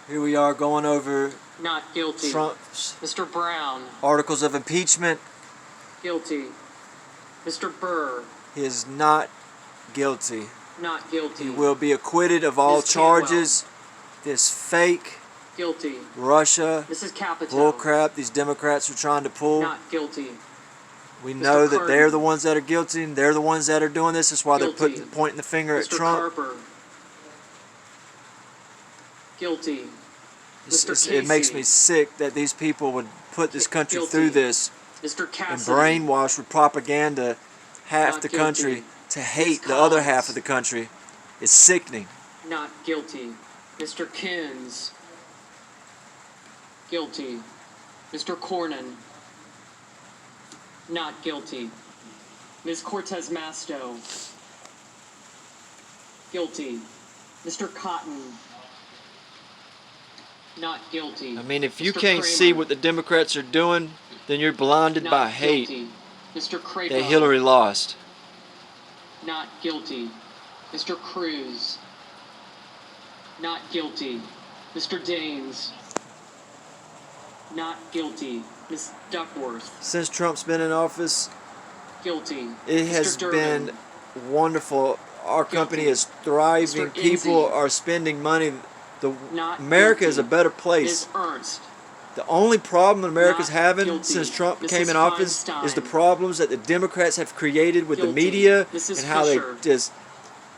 Here we are going over Not guilty. Trump's Mr. Brown. articles of impeachment. Guilty. Mr. Burr. He is not guilty. Not guilty. He will be acquitted of all Ms. Cantwell. charges. This fake Guilty. Russia Mrs. Capito. bullcrap these Democrats are trying to pull. Not guilty. We Mr. know that Carter. they're the ones that are guilty and they're the ones that are doing this. That's why Guilty. they're pointing the finger Mr. at Trump. Carper. Guilty. Mr. It makes Casey. me sick that these people would put this country Guilty. through this Mr. and Cassidy. brainwash with propaganda half Not the guilty. country to hate Ms. the other Collins. half of the country. It's sickening. Not guilty. Mr. Kins. Guilty. Mr. Cornyn. Not guilty. Ms. Cortez Masto. Guilty. Mr. Cotton. Not guilty. I mean, if you Mr. can't Kramer. see what the Democrats are doing, then you're blinded Not by hate guilty. Mr. Crapo. that Hillary lost. Not guilty. Mr. Cruz. Not guilty. Mr. Daines. Not guilty. Ms. Duckworth. Since Trump's been in office, Guilty. it Mr. has Durbin. been wonderful. Our company Guilty. is thriving. Mr. People Enzi. are spending money. Not America guilty. is a better place. Ms. Ernst. The only problem that America's Not having guilty. since Trump Mrs. came in office is the Feinstein. problems that the Democrats have created with Guilty. the media Mrs. and how Fisher.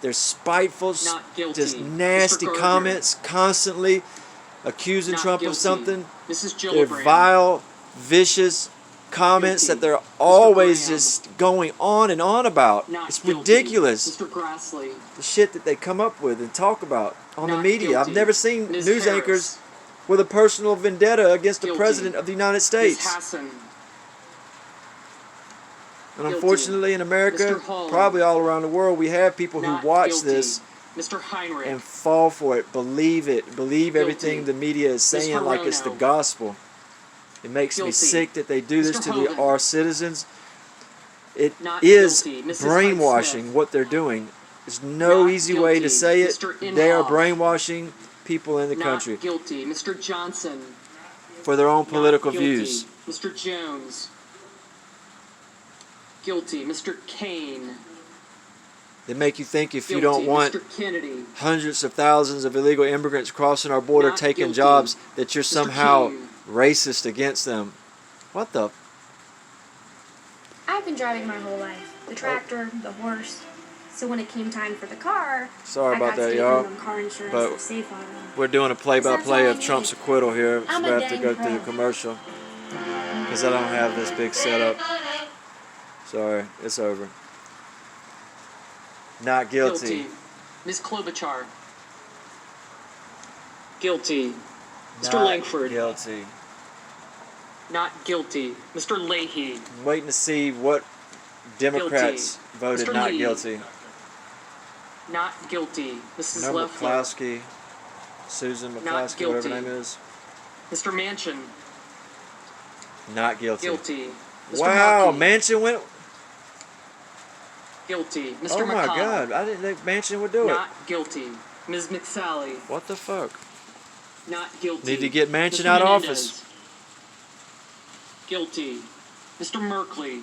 they're spiteful, Not guilty. just nasty Mr. Gardner. comments, constantly accusing Not Trump guilty. of something. Mrs. They're Gillibrand. vile, vicious comments Guilty. that they're always Graham. just going on and on about. Not It's guilty. ridiculous, Mr. Grassley. the shit that they come up with and talk about on the Not media. I've guilty. never seen Ms. news Harris. anchors with a personal vendetta against the Guilty. President of the United Ms. States. Hassan. And Guilty. unfortunately in America, Mr. Hall. probably all around the world, we have people Not who watch guilty. this Mr. Heinrich. and fall for it, believe Guilty. everything the media is Ms. saying like it's the Hirono. gospel. It makes me Guilty. sick that they do this Mr. to Hogan. our citizens. It Not is guilty. Mrs. brainwashing Hyde-Smith. to doing. There's no Not easy way to guilty. say it. Mr. They are Inhofe. brainwashing people in the Not country guilty. Mr. Johnson. for their own Not political guilty. views. Mr. Jones. Guilty. Mr. Kane. They make you think if you Guilty. don't want Mr. Kennedy. hundreds of thousands of illegal immigrants crossing our border Not taking guilty. jobs that you're Mr. somehow King. racist against them. What the? I've been driving my whole life. The tractor, the horse. So when it came time for the car, Sorry I about got that, state y'all. minimum car insurance But with Safe Auto. we're doing a play-by-play of Trump's acquittal here, so I'm we a have to dang go through the pro. commercial because I don't have this big setup. Sorry, it's over. Not guilty. Ms. Klobuchar. Guilty. Mr. Not Langford. guilty. Not guilty. Mr. Leahy. I'm waiting to see what Democrats voted Mr. not Lee. guilty. Not guilty. Mrs. No, Loeffler. McCloskey, Susan Not McCloskey, whatever her guilty. name is. Mr. Manchin. Not guilty. Guilty. Mr. Wow, Markey. Manchin went. Guilty. Mr. Oh my McConnell. God! I didn't think Manchin would do it. Not guilty. Ms. McSally. What the fuck? Not guilty. Need to get Manchin Mr. out of Menendez. office. Guilty. Mr. Merkley.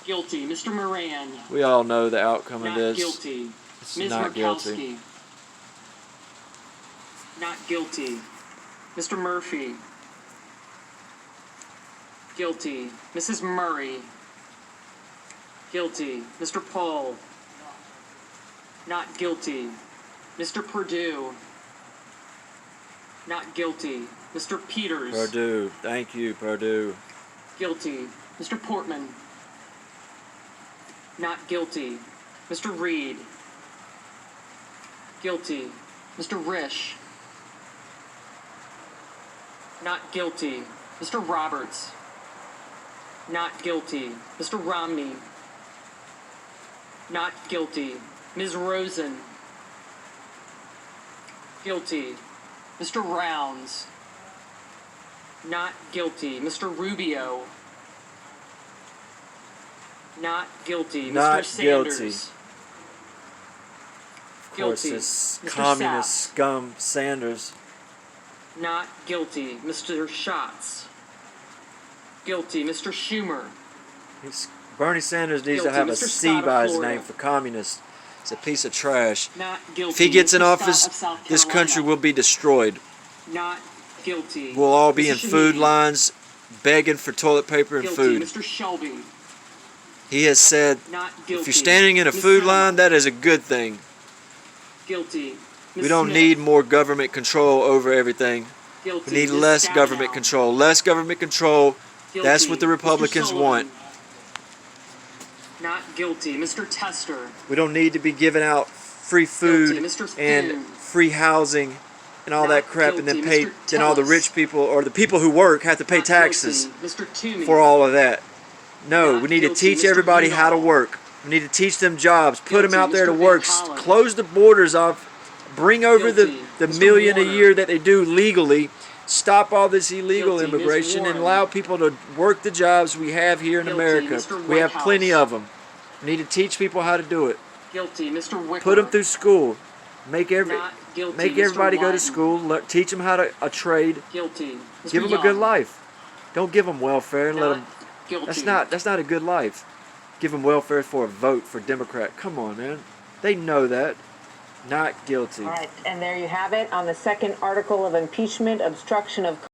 Guilty. Mr. Moran. We all know the outcome of Not this. guilty. It's Ms. not Murkowski. guilty. Not guilty. Mr. Murphy. Guilty. Mrs. Murray. Guilty. Mr. Paul. Not guilty. Mr. Perdue. Not guilty. Mr. Peters. Purdue, thank you, Purdue. Guilty. Mr. Portman. Not guilty. Mr. Reed. Guilty. Mr. Risch. Not guilty. Mr. Roberts. Not guilty. Mr. Romney. Not guilty. Ms. Rosen. Guilty. Mr. Rounds. Not guilty. Mr. Rubio. Not guilty. Not Mr. Sanders. guilty. Of course, Guilty. this Mr. communist Sapp. scum Sanders. Not guilty. Mr. Schatz. Guilty. Mr. Schumer. Bernie Sanders needs to Guilty. have a Mr. C Scott of by his Florida. name for communist. It's a piece of trash. Not guilty. If he gets in Mr. Scott office, of South this Carolina. country will be destroyed. Not guilty. We'll all be Mr. in food Shahidi. lines, begging for toilet paper and Guilty. food. Mr. Shelby. He has said, Not guilty. if you're standing in a Ms. food Sinema. line, that is a good thing. Guilty. Ms. We don't Smith. need more government control over everything. Guilty. We need Ms. less Stabenow. government control. Less government control. Guilty. That's what the Mr. Republicans Sullivan. want. Not guilty. Mr. Tester. We don't need to be giving out free food Guilty. Mr. and Thune. free housing and all Not that crap, and then guilty. pay. Mr. Then all the Tellis. rich people or the people who work have to pay Not taxes guilty. Mr. Toomey. for all of that. No, Not we need to guilty. teach Mr. everybody how to Udall. work. We need to teach them jobs. Put them Guilty. out there to Mr. work. Van Hollen. Close the borders off. Bring over Guilty. the Mr. million Warner. a year that they do legally. Stop all this illegal Guilty. Ms. immigration and Warren. allow people to work the jobs we have here in Guilty. America. Mr. We have Whitehouse. plenty of them. We need to teach people how to do it. Guilty. Mr. Wicker. Put them through school. Make Not guilty. make Mr. everybody go to Wyden. school. Teach them how to a trade. Guilty. Mr. Give them a Young. good life. Don't give them welfare and let Not them. guilty. That's not a good life. Give them welfare for a vote for Democrat. Come on, man. They know that. Not guilty. All right, and there you have it on the second article of impeachment, obstruction of